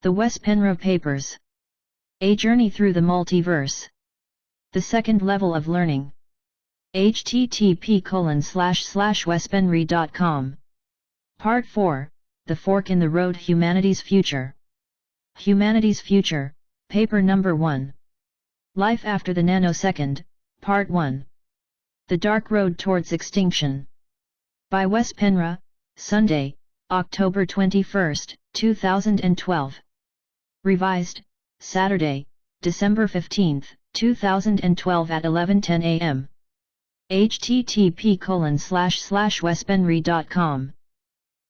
The Wes Penre Papers. A Journey Through the Multiverse. The Second Level of Learning. http://wespenre.com. Part 4, The Fork in the Road, Humanity's Future. Humanity's Future, Paper Number 1. Life After the Nano Second, Part 1. The Dark Road Towards Extinction. By Wes Penre, Sunday, October 21, 2012. Revised, Saturday, December 15, 2012 at 11:10 a.m. http://wespenre.com.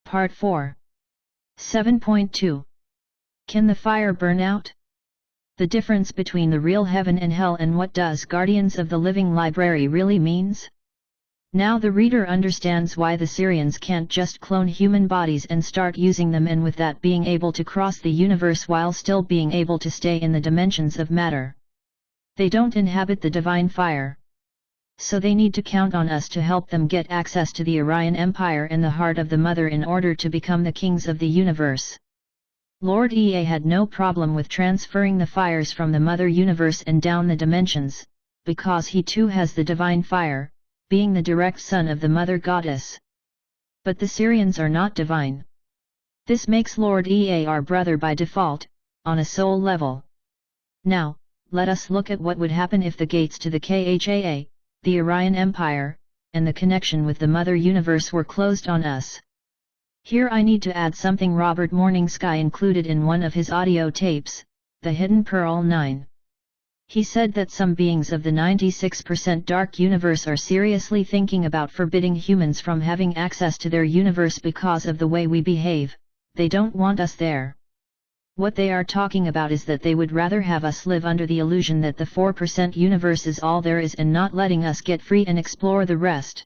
Part 4. 7.2. Can the fire burn out? The difference between the real heaven and hell, and what does Guardians of the Living Library really means? Now the reader understands why the Sirians can't just clone human bodies and start using them, and with that being able to cross the universe while still being able to stay in the dimensions of matter. They don't inhabit the divine fire. So they need to count on us to help them get access to the Orion Empire and the heart of the Mother in order to become the kings of the universe. Lord Ea had no problem with transferring the fires from the Mother Universe and down the dimensions, because he too has the divine fire, being the direct son of the Mother Goddess. But the Sirians are not divine. This makes Lord Ea our brother by default, on a soul level. Now, let us look at what would happen if the gates to the Khaa, the Orion Empire, and the connection with the Mother Universe were closed on us. Here I need to add something Robert Morningsky included in one of his audio tapes, The Hidden Pearl 9. He said that some beings of the 96% dark universe are seriously thinking about forbidding humans from having access to their universe because of the way we behave. They don't want us there. What they are talking about is that they would rather have us live under the illusion that the 4% universe is all there is and not letting us get free and explore the rest.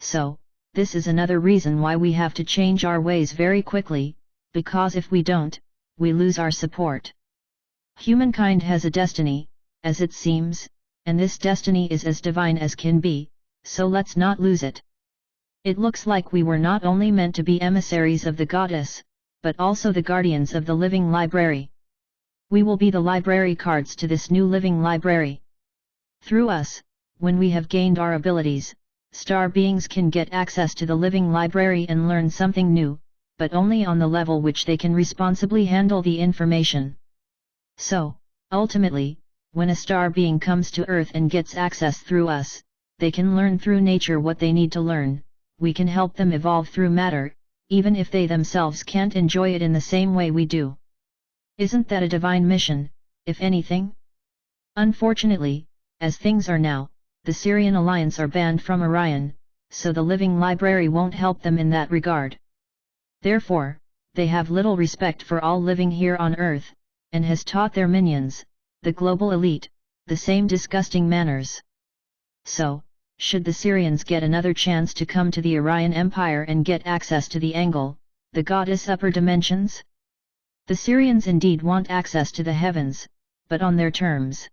So, this is another reason why we have to change our ways very quickly, because if we don't, we lose our support. Humankind has a destiny, as it seems, and this destiny is as divine as can be, so let's not lose it. It looks like we were not only meant to be emissaries of the goddess, but also the guardians of the living library. We will be the library cards to this new living library. Through us, when we have gained our abilities, star beings can get access to the living library and learn something new, but only on the level which they can responsibly handle the information. So, ultimately, when a star being comes to Earth and gets access through us, they can learn through nature what they need to learn. We can help them evolve through matter, even if they themselves can't enjoy it in the same way we do. Isn't that a divine mission, if anything? Unfortunately, as things are now, the Sirian Alliance are banned from Orion, so the living library won't help them in that regard. Therefore, they have little respect for all living here on Earth, and has taught their minions, the global elite, the same disgusting manners. So, should the Sirians get another chance to come to the Orion Empire and get access to the Angle, the goddess upper dimensions? The Sirians indeed want access to the heavens, but on their terms.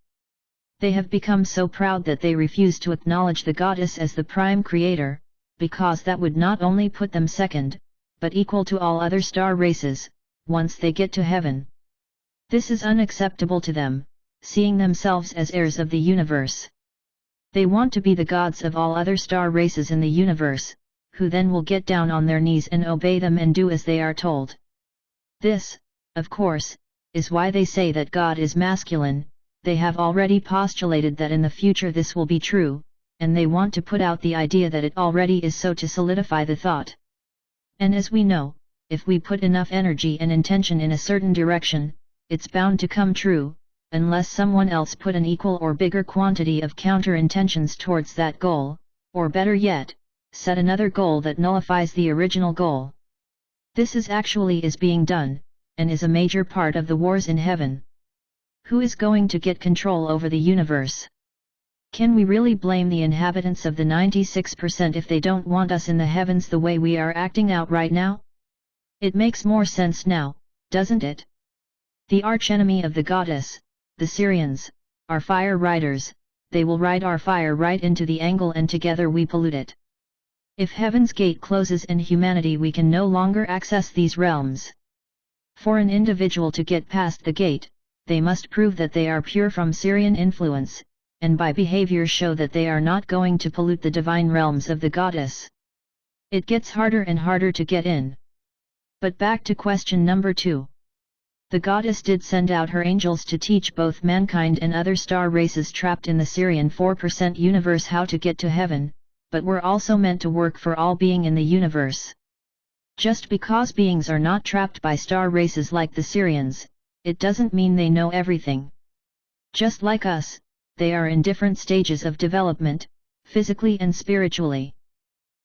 They have become so proud that they refuse to acknowledge the goddess as the prime creator, because that would not only put them second, but equal to all other star races, once they get to heaven. This is unacceptable to them, seeing themselves as heirs of the universe. They want to be the gods of all other star races in the universe, who then will get down on their knees and obey them and do as they are told. This, of course, is why they say that God is masculine. They have already postulated that in the future this will be true, and they want to put out the idea that it already is so to solidify the thought. And as we know, if we put enough energy and intention in a certain direction, it's bound to come true, unless someone else put an equal or bigger quantity of counter-intentions towards that goal, or better yet, set another goal that nullifies the original goal. This is being done, and is a major part of the wars in heaven. Who is going to get control over the universe? Can we really blame the inhabitants of the 96% if they don't want us in the heavens the way we are acting out right now? It makes more sense now, doesn't it? The archenemy of the goddess, the Sirians, are fire riders. They will ride our fire right into the Angle and together we pollute it. If Heaven's Gate closes and humanity we can no longer access these realms. For an individual to get past the gate, they must prove that they are pure from Sirian influence, and by behavior show that they are not going to pollute the divine realms of the goddess. It gets harder and harder to get in. But back to question number 2. The goddess did send out her angels to teach both mankind and other star races trapped in the Sirian 4% universe how to get to heaven, but were also meant to work for all being in the universe. Just because beings are not trapped by star races like the Sirians, it doesn't mean they know everything. Just like us, they are in different stages of development, physically and spiritually.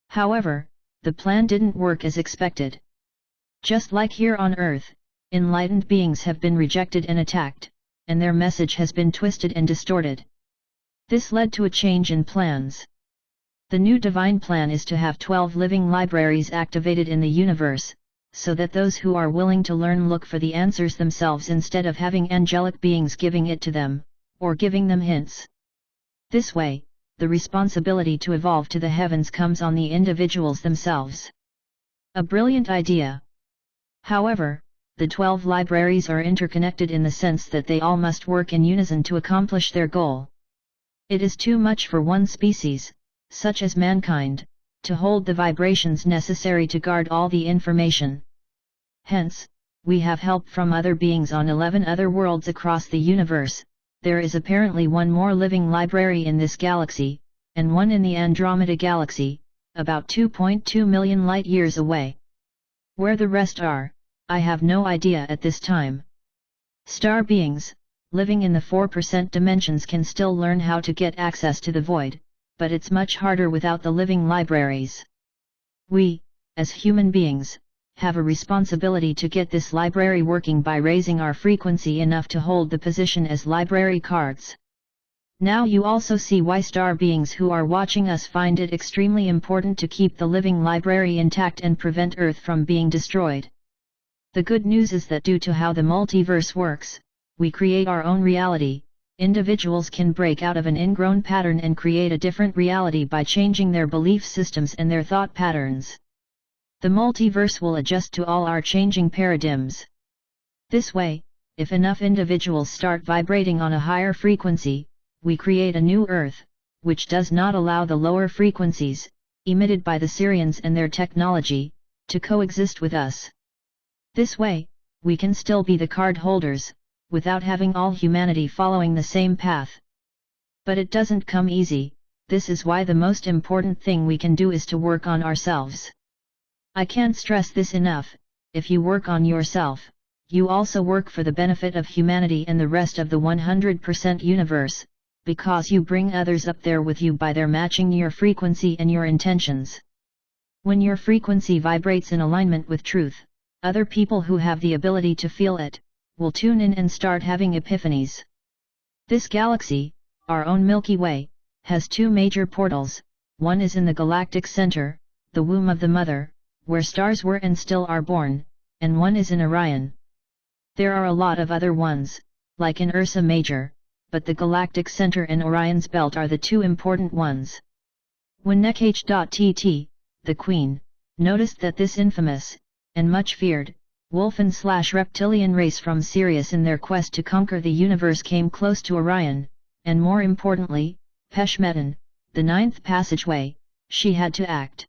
However, the plan didn't work as expected. Just like here on Earth, enlightened beings have been rejected and attacked, and their message has been twisted and distorted. This led to a change in plans. The new divine plan is to have 12 living libraries activated in the universe, so that those who are willing to learn look for the answers themselves instead of having angelic beings giving it to them, or giving them hints. This way, the responsibility to evolve to the heavens comes on the individuals themselves. A brilliant idea. However, the 12 libraries are interconnected in the sense that they all must work in unison to accomplish their goal. It is too much for one species, such as mankind, to hold the vibrations necessary to guard all the information. Hence, we have help from other beings on 11 other worlds across the universe. There is apparently one more living library in this galaxy, and one in the Andromeda galaxy, about 2.2 million light-years away. Where the rest are, I have no idea at this time. Star beings, living in the 4% dimensions can still learn how to get access to the void, but it's much harder without the living libraries. We, as human beings, have a responsibility to get this library working by raising our frequency enough to hold the position as library cards. Now you also see why star beings who are watching us find it extremely important to keep the living library intact and prevent Earth from being destroyed. The good news is that due to how the multiverse works, we create our own reality. Individuals can break out of an ingrown pattern and create a different reality by changing their belief systems and their thought patterns. The multiverse will adjust to all our changing paradigms. This way, if enough individuals start vibrating on a higher frequency, we create a new Earth, which does not allow the lower frequencies, emitted by the Sirians and their technology, to coexist with us. This way, we can still be the card holders, without having all humanity following the same path. But it doesn't come easy. This is why the most important thing we can do is to work on ourselves. I can't stress this enough. If you work on yourself, you also work for the benefit of humanity and the rest of the 100% universe, because you bring others up there with you by their matching your frequency and your intentions. When your frequency vibrates in alignment with truth, other people who have the ability to feel it, will tune in and start having epiphanies. This galaxy, our own Milky Way, has 2 major portals. One is in the galactic center, the womb of the mother, where stars were and still are born, and one is in Orion. There are a lot of other ones, like in Ursa Major, but the galactic center and Orion's belt are the 2 important ones. When Nekh.tt, the Queen, noticed that this infamous, and much feared, wolfen/reptilian race from Sirius in their quest to conquer the universe came close to Orion, and more importantly, Peshmetan, the 9th passageway, she had to act.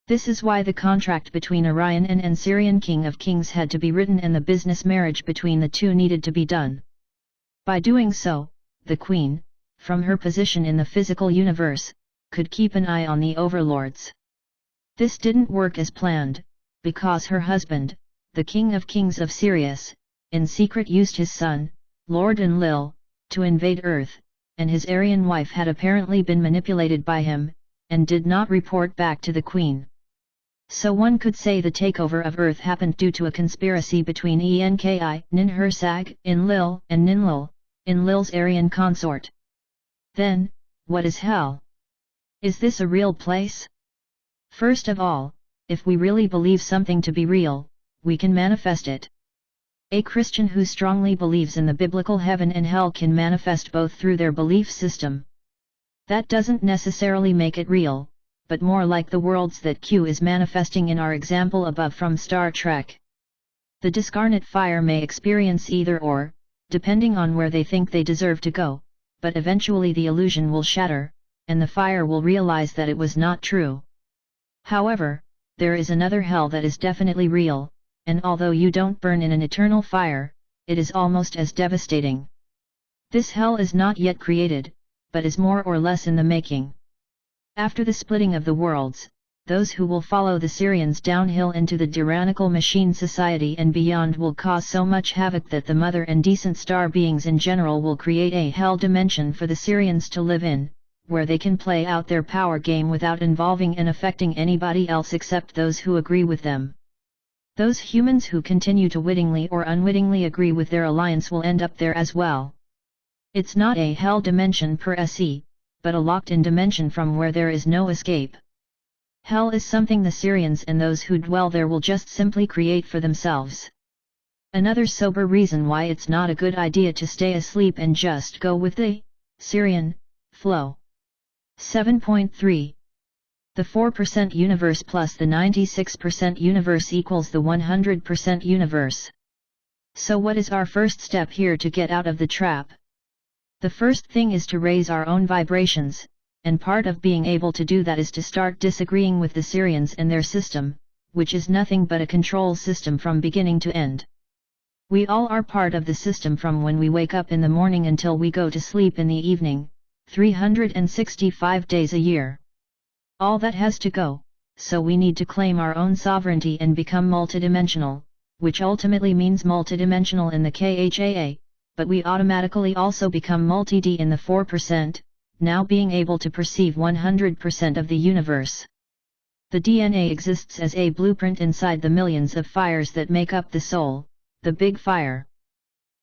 This is why the contract between Orion and Sirian King of Kings had to be written and the business marriage between the 2 needed to be done. By doing so, the Queen, from her position in the physical universe, could keep an eye on the overlords. This didn't work as planned, because her husband, the King of Kings of Sirius, in secret used his son, Lord Enlil, to invade Earth, and his Aryan wife had apparently been manipulated by him, and did not report back to the Queen. So one could say the takeover of Earth happened due to a conspiracy between Enki, Ninhursag, Enlil, and Ninlil, Enlil's Aryan consort. Then, what is hell? Is this a real place? First of all, if we really believe something to be real, we can manifest it. A Christian who strongly believes in the biblical heaven and hell can manifest both through their belief system. That doesn't necessarily make it real, but more like the worlds that Q is manifesting in our example above from Star Trek. The discarnate fire may experience either or, depending on where they think they deserve to go, but eventually the illusion will shatter, and the fire will realize that it was not true. However, there is another hell that is definitely real, and although you don't burn in an eternal fire, it is almost as devastating. This hell is not yet created, but is more or less in the making. After the splitting of the worlds, those who will follow the Sirians downhill into the tyrannical machine society and beyond will cause so much havoc that the mother and decent star beings in general will create a hell dimension for the Sirians to live in, where they can play out their power game without involving and affecting anybody else except those who agree with them. Those humans who continue to wittingly or unwittingly agree with their alliance will end up there as well. It's not a hell dimension per se, but a locked-in dimension from where there is no escape. Hell is something the Sirians and those who dwell there will just simply create for themselves. Another sober reason why it's not a good idea to stay asleep and just go with the Sirian flow. 7.3. The 4% universe plus the 96% universe equals the 100% universe. So what is our first step here to get out of the trap? The first thing is to raise our own vibrations, and part of being able to do that is to start disagreeing with the Sirians and their system, which is nothing but a control system from beginning to end. We all are part of the system from when we wake up in the morning until we go to sleep in the evening, 365 days a year. All that has to go, so we need to claim our own sovereignty and become multidimensional, which ultimately means multidimensional in the KHAA, but we automatically also become multi-D in the 4%, now being able to perceive 100% of the universe. The DNA exists as a blueprint inside the millions of fires that make up the soul, the big fire.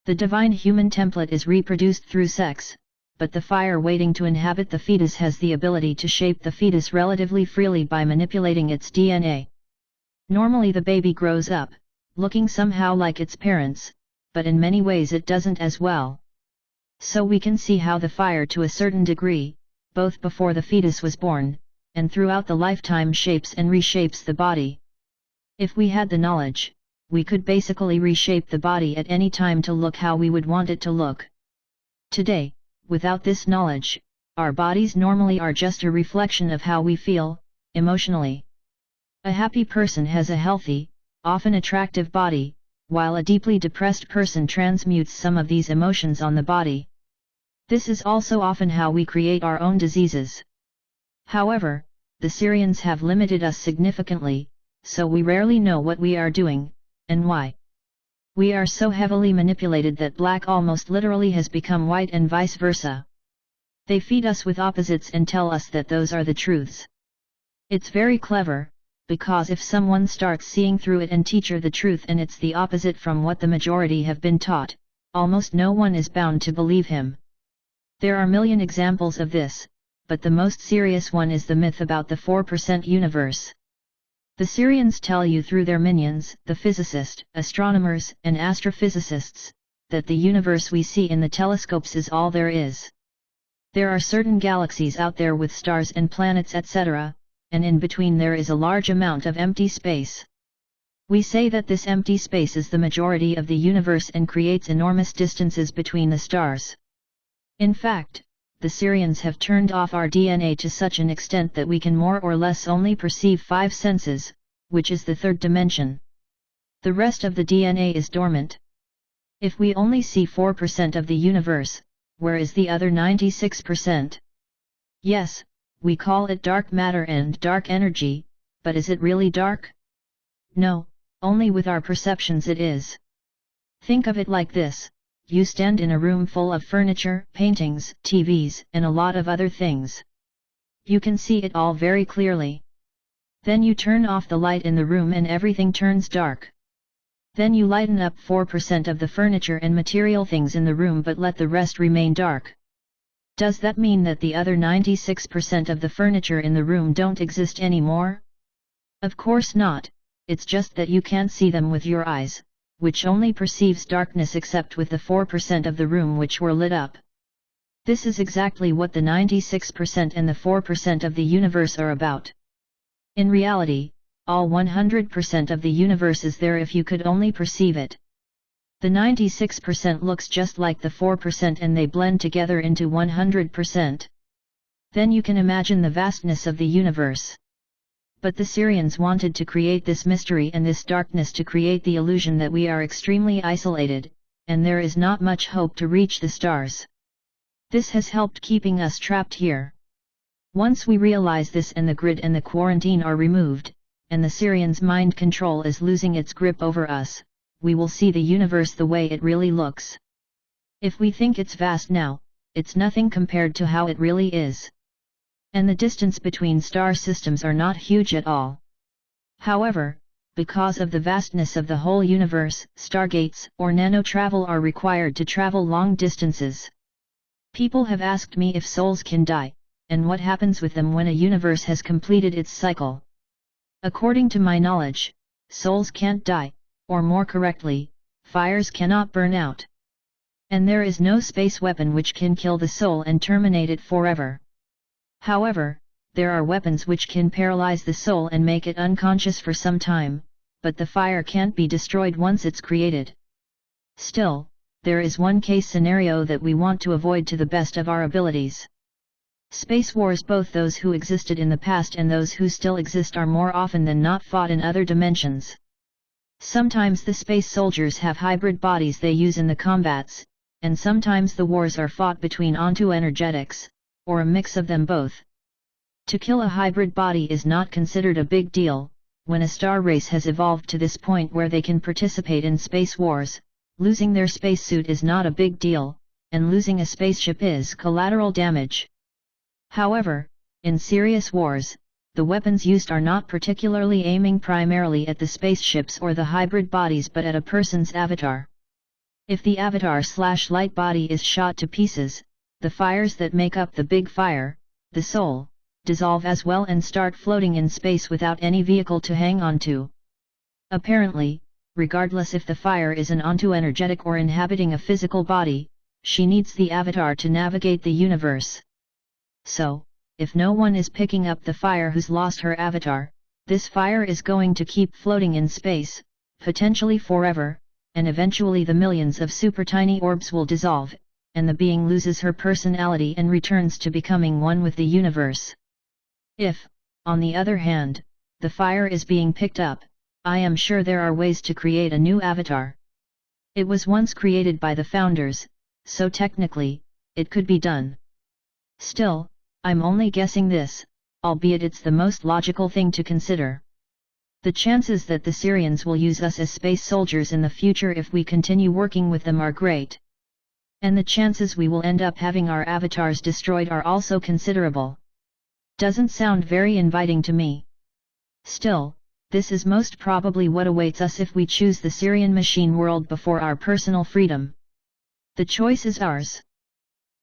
The divine human template is reproduced through sex, but the fire waiting to inhabit the fetus has the ability to shape the fetus relatively freely by manipulating its DNA. Normally the baby grows up, looking somehow like its parents, but in many ways it doesn't as well. So we can see how the fire to a certain degree, both before the fetus was born, and throughout the lifetime shapes and reshapes the body. If we had the knowledge, we could basically reshape the body at any time to look how we would want it to look. Today, without this knowledge, our bodies normally are just a reflection of how we feel, emotionally. A happy person has a healthy, often attractive body, while a deeply depressed person transmutes some of these emotions on the body. This is also often how we create our own diseases. However, the Sirians have limited us significantly, so we rarely know what we are doing, and why. We are so heavily manipulated that black almost literally has become white and vice versa. They feed us with opposites and tell us that those are the truths. It's very clever, because if someone starts seeing through it and teach her the truth and it's the opposite from what the majority have been taught, almost no one is bound to believe him. There are a million examples of this, but the most serious one is the myth about the 4% universe. The Sirians tell you through their minions, the physicists, astronomers, and astrophysicists, that the universe we see in the telescopes is all there is. There are certain galaxies out there with stars and planets etc., and in between there is a large amount of empty space. We say that this empty space is the majority of the universe and creates enormous distances between the stars. In fact, the Sirians have turned off our DNA to such an extent that we can more or less only perceive 5 senses, which is the third dimension. The rest of the DNA is dormant. If we only see 4% of the universe, where is the other 96%? Yes, we call it dark matter and dark energy, but is it really dark? No, only with our perceptions it is. Think of it like this. You stand in a room full of furniture, paintings, TVs, and a lot of other things. You can see it all very clearly. Then you turn off the light in the room and everything turns dark. Then you lighten up 4% of the furniture and material things in the room but let the rest remain dark. Does that mean that the other 96% of the furniture in the room don't exist anymore? Of course not, it's just that you can't see them with your eyes, which only perceives darkness except with the 4% of the room which were lit up. This is exactly what the 96% and the 4% of the universe are about. In reality, all 100% of the universe is there if you could only perceive it. The 96% looks just like the 4% and they blend together into 100%. Then you can imagine the vastness of the universe. But the Sirians wanted to create this mystery and this darkness to create the illusion that we are extremely isolated, and there is not much hope to reach the stars. This has helped keeping us trapped here. Once we realize this and the grid and the quarantine are removed, and the Sirians' mind control is losing its grip over us, we will see the universe the way it really looks. If we think it's vast now, it's nothing compared to how it really is. And the distance between star systems are not huge at all. However, because of the vastness of the whole universe, stargates or nano-travel are required to travel long distances. People have asked me if souls can die, and what happens with them when a universe has completed its cycle. According to my knowledge, souls can't die, or more correctly, fires cannot burn out. And there is no space weapon which can kill the soul and terminate it forever. However, there are weapons which can paralyze the soul and make it unconscious for some time, but the fire can't be destroyed once it's created. Still, there is one case scenario that we want to avoid to the best of our abilities. Space wars, both those who existed in the past and those who still exist, are more often than not fought in other dimensions. Sometimes the space soldiers have hybrid bodies they use in the combats, and sometimes the wars are fought between onto energetics, or a mix of them both. To kill a hybrid body is not considered a big deal. When a star race has evolved to this point where they can participate in space wars, losing their spacesuit is not a big deal, and losing a spaceship is collateral damage. However, in serious wars, the weapons used are not particularly aiming primarily at the spaceships or the hybrid bodies but at a person's avatar. If the avatar/light body is shot to pieces, the fires that make up the big fire, the soul, dissolve as well and start floating in space without any vehicle to hang on to. Apparently, regardless if the fire is an onto-energetic or inhabiting a physical body, she needs the avatar to navigate the universe. So, if no one is picking up the fire who's lost her avatar, this fire is going to keep floating in space, potentially forever, and eventually the millions of super tiny orbs will dissolve, and the being loses her personality and returns to becoming one with the universe. If, on the other hand, the fire is being picked up, I am sure there are ways to create a new avatar. It was once created by the founders, so technically, it could be done. Still, I'm only guessing this, albeit it's the most logical thing to consider. The chances that the Sirians will use us as space soldiers in the future if we continue working with them are great. And the chances we will end up having our avatars destroyed are also considerable. Doesn't sound very inviting to me. Still, this is most probably what awaits us if we choose the Sirian machine world before our personal freedom. The choice is ours.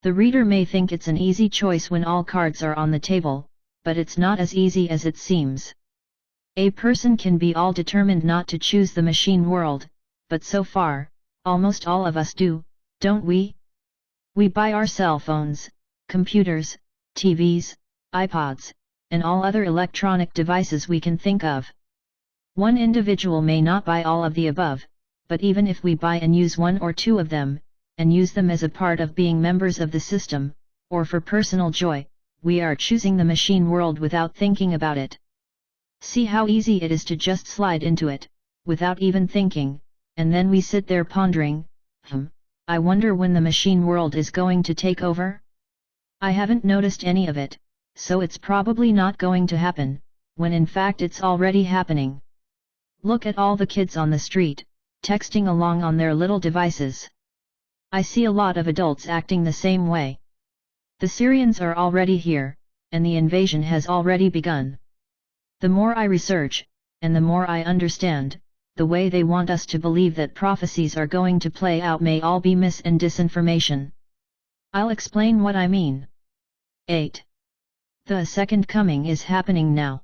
The reader may think it's an easy choice when all cards are on the table, but it's not as easy as it seems. A person can be all determined not to choose the machine world, but so far, almost all of us do, don't we? We buy our cell phones, computers, TVs, iPods, and all other electronic devices we can think of. One individual may not buy all of the above, but even if we buy and use one or two of them, and use them as a part of being members of the system, or for personal joy, we are choosing the machine world without thinking about it. See how easy it is to just slide into it, without even thinking, and then we sit there pondering, I wonder when the machine world is going to take over? I haven't noticed any of it, so it's probably not going to happen, when in fact it's already happening. Look at all the kids on the street, texting along on their little devices. I see a lot of adults acting the same way. The Sirians are already here, and the invasion has already begun. The more I research, and the more I understand, the way they want us to believe that prophecies are going to play out may all be mis and disinformation. I'll explain what I mean. 8. The second coming is happening now.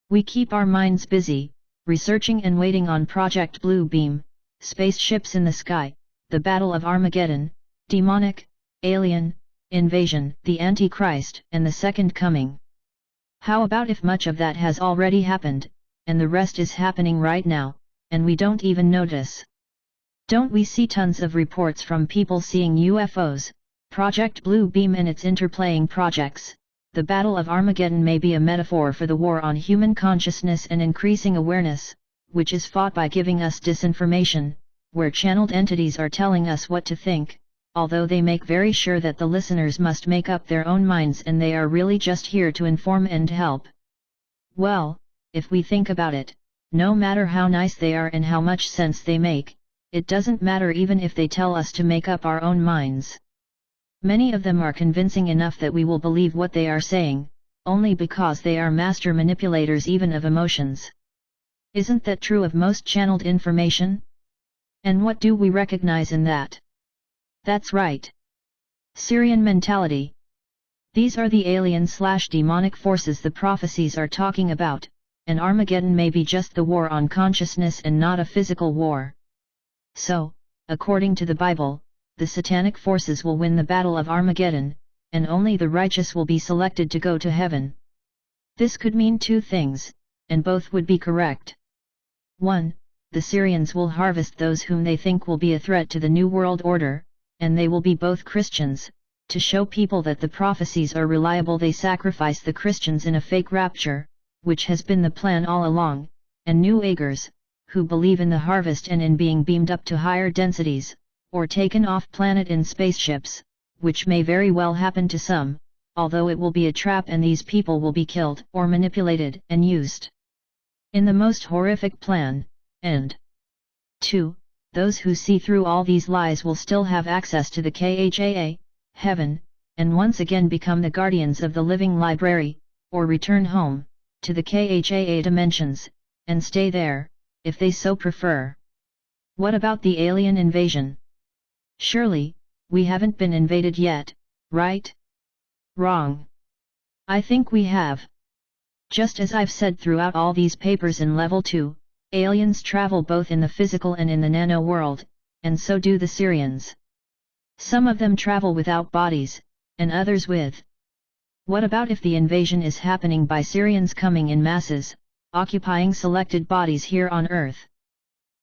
We keep our minds busy, researching and waiting on Project Blue Beam, spaceships in the sky, the Battle of Armageddon, demonic, alien, invasion, the Antichrist, and the second coming. How about if much of that has already happened, and the rest is happening right now, and we don't even notice. Don't we see tons of reports from people seeing UFOs, Project Blue Beam and its interplaying projects? The Battle of Armageddon may be a metaphor for the war on human consciousness and increasing awareness, which is fought by giving us disinformation, where channeled entities are telling us what to think, although they make very sure that the listeners must make up their own minds and they are really just here to inform and help. Well, if we think about it, no matter how nice they are and how much sense they make, it doesn't matter even if they tell us to make up our own minds. Many of them are convincing enough that we will believe what they are saying, only because they are master manipulators even of emotions. Isn't that true of most channeled information? And what do we recognize in that? That's right. Sirian mentality. These are the alien/demonic forces the prophecies are talking about, and Armageddon may be just the war on consciousness and not a physical war. So, according to the Bible, the satanic forces will win the Battle of Armageddon, and only the righteous will be selected to go to heaven. This could mean two things, and both would be correct. 1. The Sirians will harvest those whom they think will be a threat to the New World Order, and they will be both Christians. To show people that the prophecies are reliable, they sacrifice the Christians in a fake rapture, which has been the plan all along, and New Agers, who believe in the harvest and in being beamed up to higher densities, or taken off planet in spaceships, which may very well happen to some, although it will be a trap and these people will be killed or manipulated and used in the most horrific plan. And 2. Those who see through all these lies will still have access to the KHAA, heaven, and once again become the guardians of the living library, or return home, to the KHAA dimensions, and stay there, if they so prefer. What about the alien invasion? Surely, we haven't been invaded yet, right? Wrong. I think we have. Just as I've said throughout all these papers in Level 2, aliens travel both in the physical and in the nano world, and so do the Sirians. Some of them travel without bodies, and others with. What about if the invasion is happening by Sirians coming in masses, occupying selected bodies here on Earth?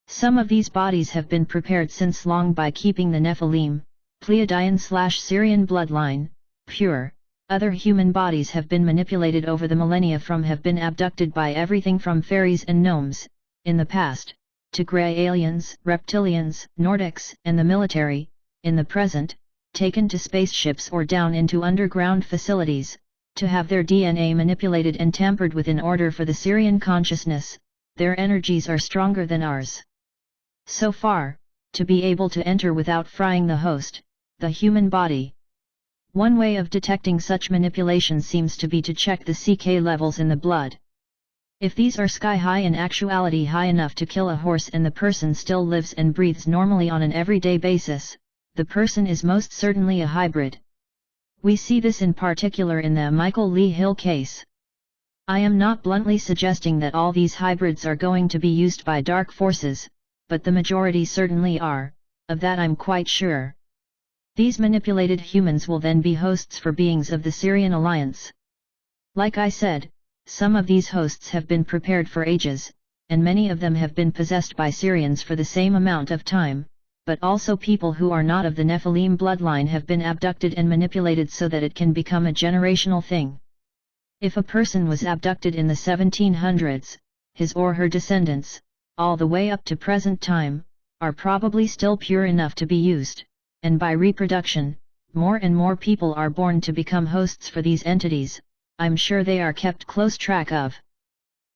Some of these bodies have been prepared since long by keeping the Nephilim, Pleiadian/Sirian bloodline, pure. Other human bodies have been manipulated over the millennia have been abducted by everything from fairies and gnomes, in the past, to grey aliens, reptilians, Nordics, and the military, in the present, taken to spaceships or down into underground facilities, to have their DNA manipulated and tampered with in order for the Sirian consciousness. Their energies are stronger than ours. So far, to be able to enter without frying the host, the human body. One way of detecting such manipulation seems to be to check the CK levels in the blood. If these are sky high, in actuality high enough to kill a horse, and the person still lives and breathes normally on an everyday basis, the person is most certainly a hybrid. We see this in particular in the Michael Lee Hill case. I am not bluntly suggesting that all these hybrids are going to be used by dark forces, but the majority certainly are, of that I'm quite sure. These manipulated humans will then be hosts for beings of the Sirian Alliance. Like I said, some of these hosts have been prepared for ages, and many of them have been possessed by Sirians for the same amount of time, but also people who are not of the Nephilim bloodline have been abducted and manipulated so that it can become a generational thing. If a person was abducted in the 1700s, his or her descendants, all the way up to present time, are probably still pure enough to be used, and by reproduction, more and more people are born to become hosts for these entities. I'm sure they are kept close track of.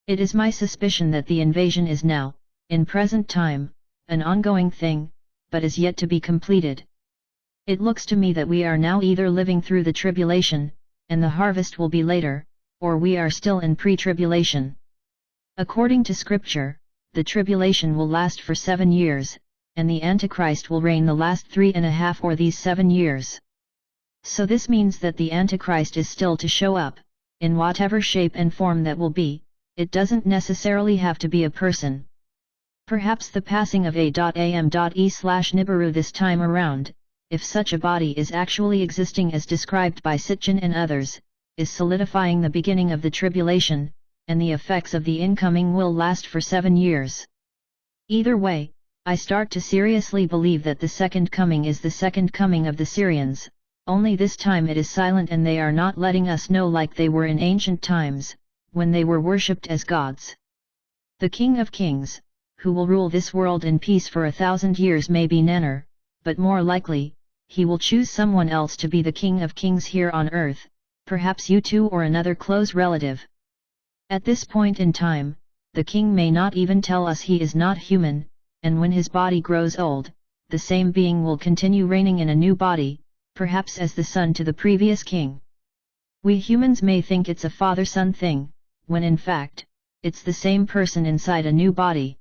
It is my suspicion that the invasion is now, in present time, an ongoing thing, but is yet to be completed. It looks to me that we are now either living through the tribulation, and the harvest will be later, or we are still in pre-tribulation. According to scripture, the tribulation will last for 7 years, and the Antichrist will reign the last 3.5 or these 7 years. So this means that the Antichrist is still to show up, in whatever shape and form that will be. It doesn't necessarily have to be a person. Perhaps the passing of A.M.E/Nibiru this time around, if such a body is actually existing as described by Sitchin and others, is solidifying the beginning of the tribulation, and the effects of the incoming will last for 7 years. Either way, I start to seriously believe that the second coming is the second coming of the Sirians, only this time it is silent and they are not letting us know like they were in ancient times, when they were worshipped as gods. The King of Kings, who will rule this world in peace for 1,000 years may be Nanner, but more likely, he will choose someone else to be the King of Kings here on earth, perhaps you too or another close relative. At this point in time, the king may not even tell us he is not human, and when his body grows old, the same being will continue reigning in a new body, perhaps as the son to the previous king. We humans may think it's a father-son thing, when in fact, it's the same person inside a new body.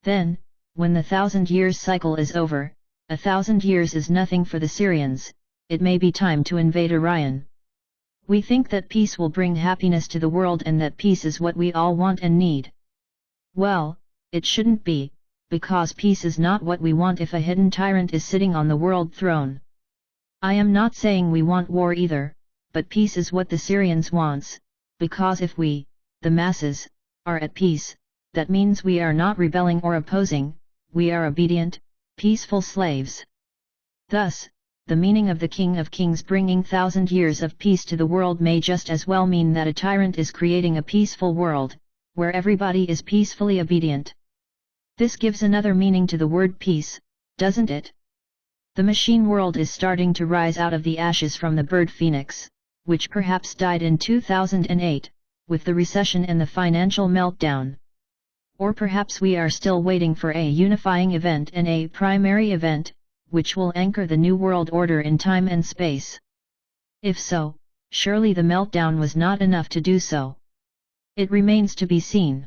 Then, when the 1,000 years cycle is over, 1,000 years is nothing for the Sirians, it may be time to invade Orion. We think that peace will bring happiness to the world and that peace is what we all want and need. Well, it shouldn't be, because peace is not what we want if a hidden tyrant is sitting on the world throne. I am not saying we want war either, but peace is what the Sirians wants, because if we, the masses, are at peace, that means we are not rebelling or opposing, we are obedient, peaceful slaves. Thus, the meaning of the King of Kings bringing 1,000 years of peace to the world may just as well mean that a tyrant is creating a peaceful world, where everybody is peacefully obedient. This gives another meaning to the word peace, doesn't it? The machine world is starting to rise out of the ashes from the bird phoenix, which perhaps died in 2008, with the recession and the financial meltdown. Or perhaps we are still waiting for a unifying event and a primary event, which will anchor the new world order in time and space. If so, surely the meltdown was not enough to do so. It remains to be seen.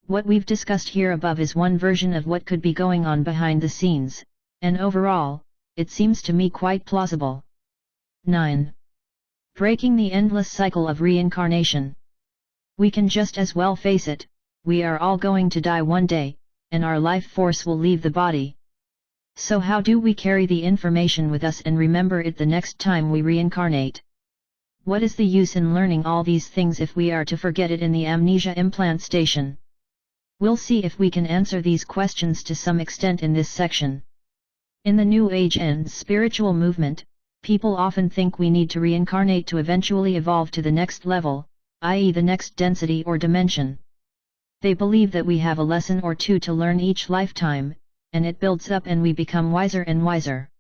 What we've discussed here above is one version of what could be going on behind the scenes, and overall, it seems to me quite plausible. 9. Breaking the endless cycle of reincarnation. We can just as well face it, we are all going to die one day, and our life force will leave the body. So how do we carry the information with us and remember it the next time we reincarnate? What is the use in learning all these things if we are to forget it in the amnesia implant station? We'll see if we can answer these questions to some extent in this section. In the New Age and spiritual movement, people often think we need to reincarnate to eventually evolve to the next level, i.e. the next density or dimension. They believe that we have a lesson or two to learn each lifetime, and it builds up and we become wiser and wiser.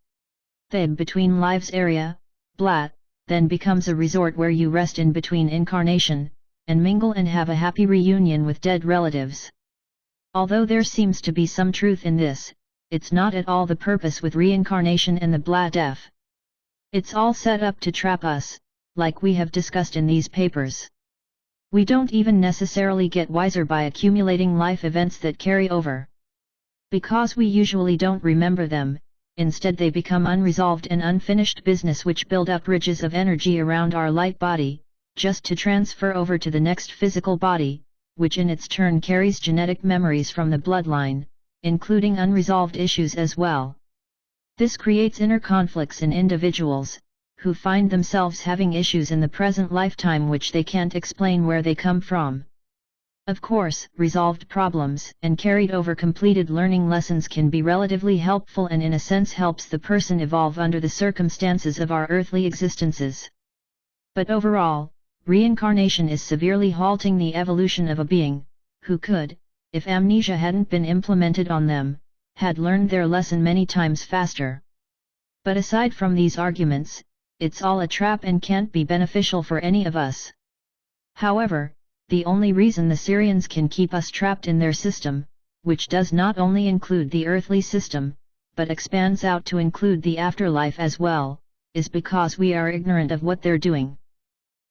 The between lives area, blat, then becomes a resort where you rest in between incarnation, and mingle and have a happy reunion with dead relatives. Although there seems to be some truth in this, it's not at all the purpose with reincarnation and the blat. It's all set up to trap us, like we have discussed in these papers. We don't even necessarily get wiser by accumulating life events that carry over. Because we usually don't remember them, instead they become unresolved and unfinished business which build up ridges of energy around our light body, just to transfer over to the next physical body, which in its turn carries genetic memories from the bloodline, including unresolved issues as well. This creates inner conflicts in individuals, who find themselves having issues in the present lifetime which they can't explain where they come from. Of course, resolved problems and carried over completed learning lessons can be relatively helpful and in a sense helps the person evolve under the circumstances of our earthly existences. But overall, reincarnation is severely halting the evolution of a being, who could, if amnesia hadn't been implemented on them, had learned their lesson many times faster. But aside from these arguments, it's all a trap and can't be beneficial for any of us. However, the only reason the Sirians can keep us trapped in their system, which does not only include the earthly system, but expands out to include the afterlife as well, is because we are ignorant of what they're doing.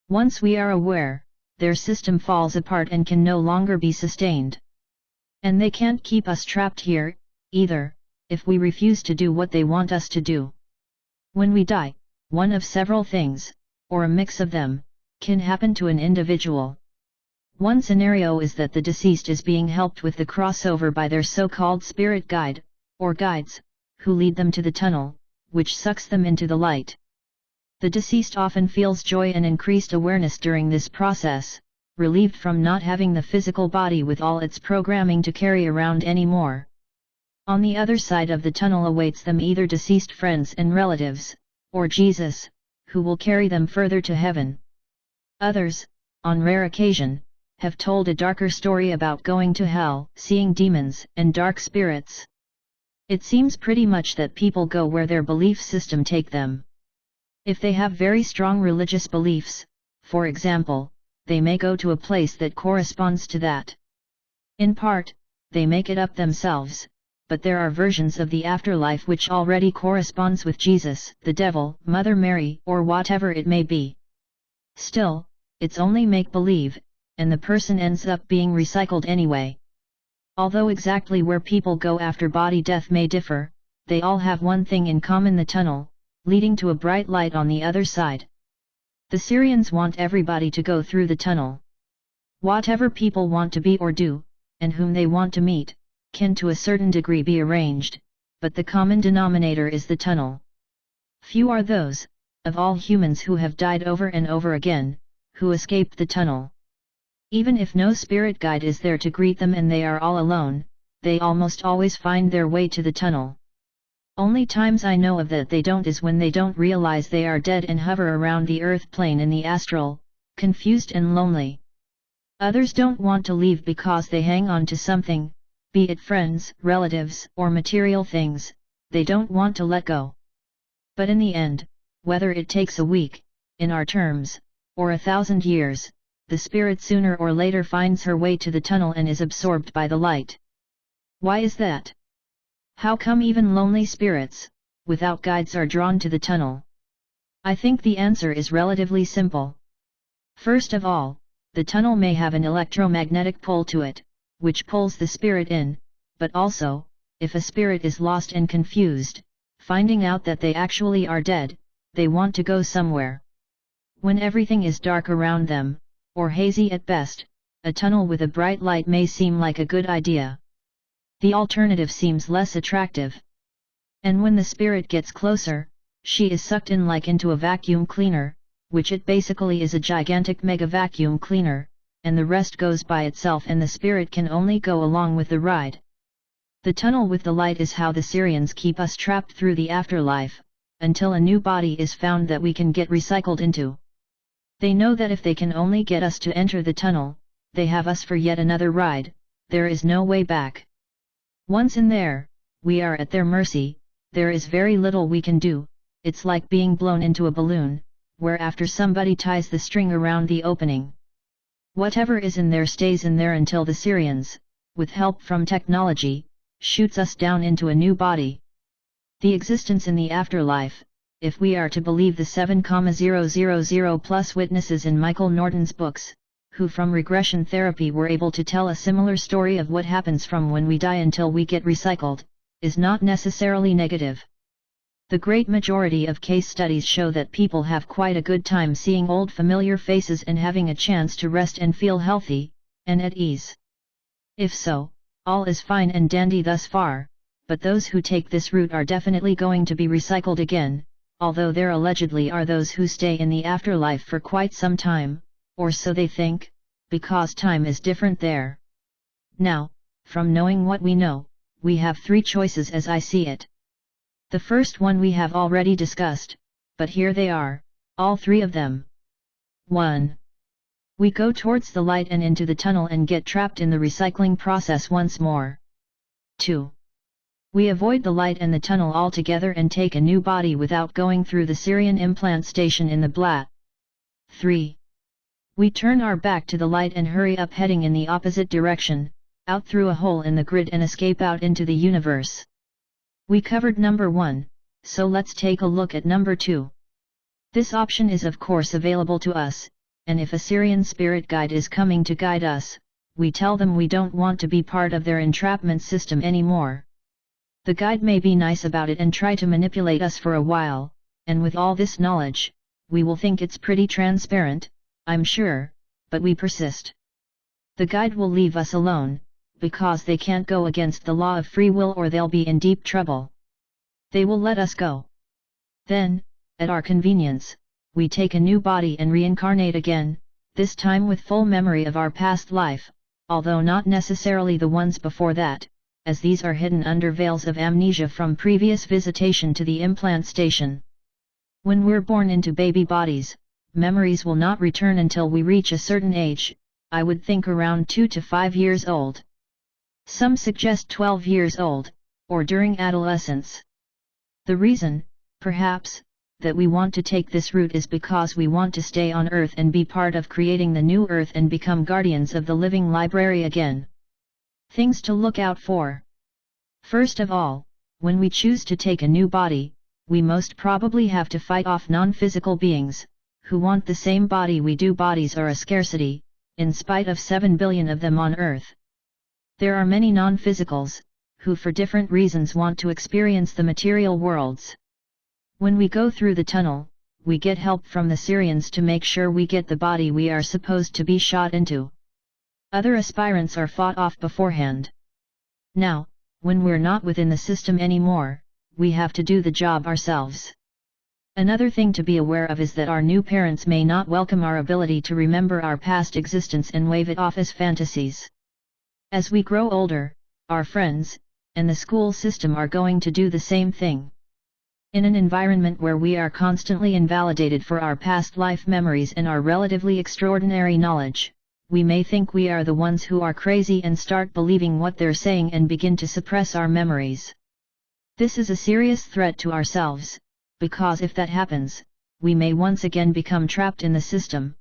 Once we are aware, their system falls apart and can no longer be sustained. And they can't keep us trapped here, either, if we refuse to do what they want us to do. When we die, one of several things, or a mix of them, can happen to an individual. One scenario is that the deceased is being helped with the crossover by their so-called spirit guide, or guides, who lead them to the tunnel, which sucks them into the light. The deceased often feels joy and increased awareness during this process, relieved from not having the physical body with all its programming to carry around anymore. On the other side of the tunnel awaits them either deceased friends and relatives, or Jesus, who will carry them further to heaven. Others, on rare occasion, have told a darker story about going to hell, seeing demons and dark spirits. It seems pretty much that people go where their belief system take them. If they have very strong religious beliefs, for example, they may go to a place that corresponds to that. In part, they make it up themselves, but there are versions of the afterlife which already corresponds with Jesus, the devil, Mother Mary, or whatever it may be. Still, it's only make-believe, and the person ends up being recycled anyway. Although exactly where people go after body death may differ, they all have one thing in common: the tunnel, leading to a bright light on the other side. The Sirians want everybody to go through the tunnel. Whatever people want to be or do, and whom they want to meet, can to a certain degree be arranged, but the common denominator is the tunnel. Few are those, of all humans who have died over and over again, who escaped the tunnel. Even if no spirit guide is there to greet them and they are all alone, they almost always find their way to the tunnel. Only times I know of that they don't is when they don't realize they are dead and hover around the earth plane in the astral, confused and lonely. Others don't want to leave because they hang on to something, be it friends, relatives, or material things, they don't want to let go. But in the end, whether it takes a week, in our terms, or 1,000 years, the spirit sooner or later finds her way to the tunnel and is absorbed by the light. Why is that? How come even lonely spirits, without guides, are drawn to the tunnel? I think the answer is relatively simple. First of all, the tunnel may have an electromagnetic pull to it, which pulls the spirit in, but also, if a spirit is lost and confused, finding out that they actually are dead, they want to go somewhere. When everything is dark around them, or hazy at best, a tunnel with a bright light may seem like a good idea. The alternative seems less attractive. And when the spirit gets closer, she is sucked in like into a vacuum cleaner, which it basically is, a gigantic mega vacuum cleaner, and the rest goes by itself and the spirit can only go along with the ride. The tunnel with the light is how the Sirians keep us trapped through the afterlife, until a new body is found that we can get recycled into. They know that if they can only get us to enter the tunnel, they have us for yet another ride, there is no way back. Once in there, we are at their mercy, there is very little we can do, it's like being blown into a balloon, where after somebody ties the string around the opening. Whatever is in there stays in there until the Sirians, with help from technology, shoots us down into a new body. The existence in the afterlife, if we are to believe the 7,000 plus witnesses in Michael Norton's books, who from regression therapy were able to tell a similar story of what happens from when we die until we get recycled, is not necessarily negative. The great majority of case studies show that people have quite a good time seeing old familiar faces and having a chance to rest and feel healthy, and at ease. If so, all is fine and dandy thus far, but those who take this route are definitely going to be recycled again, although there allegedly are those who stay in the afterlife for quite some time, or so they think, because time is different there. Now, from knowing what we know, we have three choices as I see it. The first one we have already discussed, but here they are, all three of them. 1. We go towards the light and into the tunnel and get trapped in the recycling process once more. 2. We avoid the light and the tunnel altogether and take a new body without going through the Sirian implant station in the blat. 3. We turn our back to the light and hurry up heading in the opposite direction, out through a hole in the grid and escape out into the universe. We covered number 1, so let's take a look at number 2. This option is of course available to us, and if a Sirian spirit guide is coming to guide us, we tell them we don't want to be part of their entrapment system anymore. The guide may be nice about it and try to manipulate us for a while, and with all this knowledge, we will think it's pretty transparent, I'm sure, but we persist. The guide will leave us alone, because they can't go against the law of free will or they'll be in deep trouble. They will let us go. Then, at our convenience, we take a new body and reincarnate again, this time with full memory of our past life, although not necessarily the ones before that, as these are hidden under veils of amnesia from previous visitation to the implant station. When we're born into baby bodies, memories will not return until we reach a certain age, I would think around 2 to 5 years old. Some suggest 12 years old, or during adolescence. The reason, perhaps, that we want to take this route is because we want to stay on Earth and be part of creating the new Earth and become guardians of the living library again. Things to look out for. First of all, when we choose to take a new body, we most probably have to fight off non-physical beings, who want the same body we do. Bodies are a scarcity, in spite of 7 billion of them on Earth. There are many non-physicals, who for different reasons want to experience the material worlds. When we go through the tunnel, we get help from the Sirians to make sure we get the body we are supposed to be shot into. Other aspirants are fought off beforehand. Now, when we're not within the system anymore, we have to do the job ourselves. Another thing to be aware of is that our new parents may not welcome our ability to remember our past existence and wave it off as fantasies. As we grow older, our friends, and the school system are going to do the same thing. In an environment where we are constantly invalidated for our past life memories and our relatively extraordinary knowledge, we may think we are the ones who are crazy and start believing what they're saying and begin to suppress our memories. This is a serious threat to ourselves, because if that happens, we may once again become trapped in the system.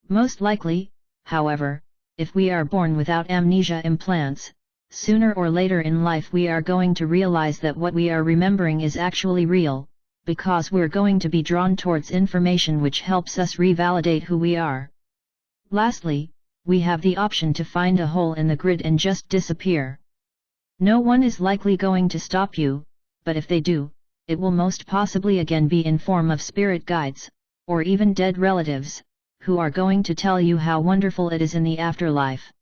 Most likely, however, if we are born without amnesia implants, sooner or later in life we are going to realize that what we are remembering is actually real, because we're going to be drawn towards information which helps us revalidate who we are. Lastly, we have the option to find a hole in the grid and just disappear. No one is likely going to stop you, but if they do, it will most possibly again be in form of spirit guides, or even dead relatives, who are going to tell you how wonderful it is in the afterlife.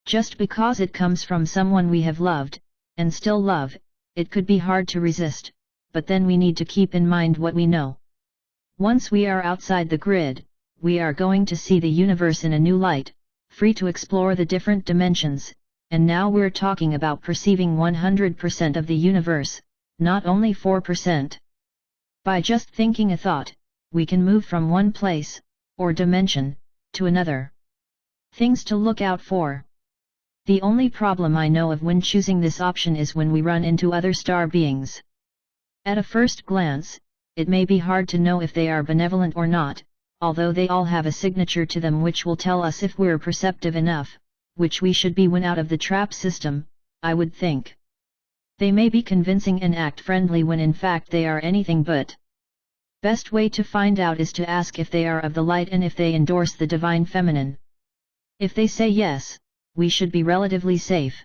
Just because it comes from someone we have loved, and still love, it could be hard to resist, but then we need to keep in mind what we know. Once we are outside the grid, we are going to see the universe in a new light, free to explore the different dimensions, and now we're talking about perceiving 100% of the universe, not only 4%. By just thinking a thought, we can move from one place, or dimension, to another. Things to look out for. The only problem I know of when choosing this option is when we run into other star beings. At a first glance, it may be hard to know if they are benevolent or not, although they all have a signature to them which will tell us if we're perceptive enough, which we should be when out of the trap system, I would think. They may be convincing and act friendly when in fact they are anything but. Best way to find out is to ask if they are of the light and if they endorse the divine feminine. If they say yes, we should be relatively safe.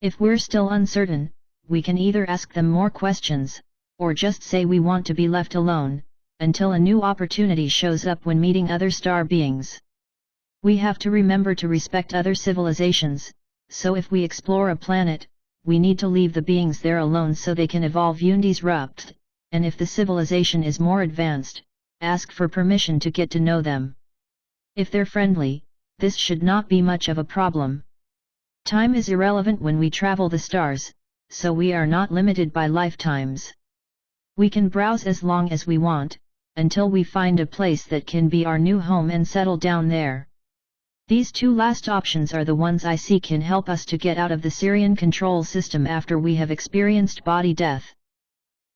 If we're still uncertain, we can either ask them more questions, or just say we want to be left alone, until a new opportunity shows up when meeting other star beings. We have to remember to respect other civilizations, so if we explore a planet, we need to leave the beings there alone so they can evolve undisrupted, and if the civilization is more advanced, ask for permission to get to know them. If they're friendly, this should not be much of a problem. Time is irrelevant when we travel the stars, so we are not limited by lifetimes. We can browse as long as we want, until we find a place that can be our new home and settle down there. These two last options are the ones I see can help us to get out of the Sirian control system after we have experienced body death.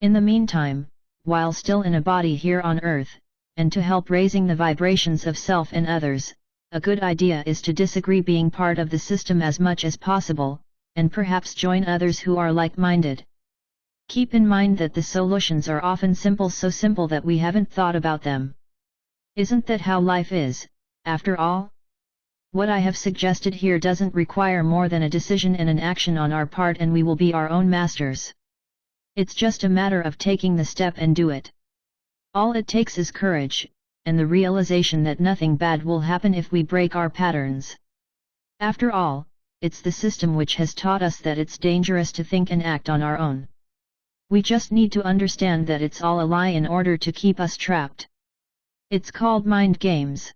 In the meantime, while still in a body here on Earth, and to help raising the vibrations of self and others, a good idea is to disagree being part of the system as much as possible, and perhaps join others who are like-minded. Keep in mind that the solutions are often simple, so simple that we haven't thought about them. Isn't that how life is, after all? What I have suggested here doesn't require more than a decision and an action on our part, and we will be our own masters. It's just a matter of taking the step and do it. All it takes is courage, and the realization that nothing bad will happen if we break our patterns. After all, it's the system which has taught us that it's dangerous to think and act on our own. We just need to understand that it's all a lie in order to keep us trapped. It's called mind games.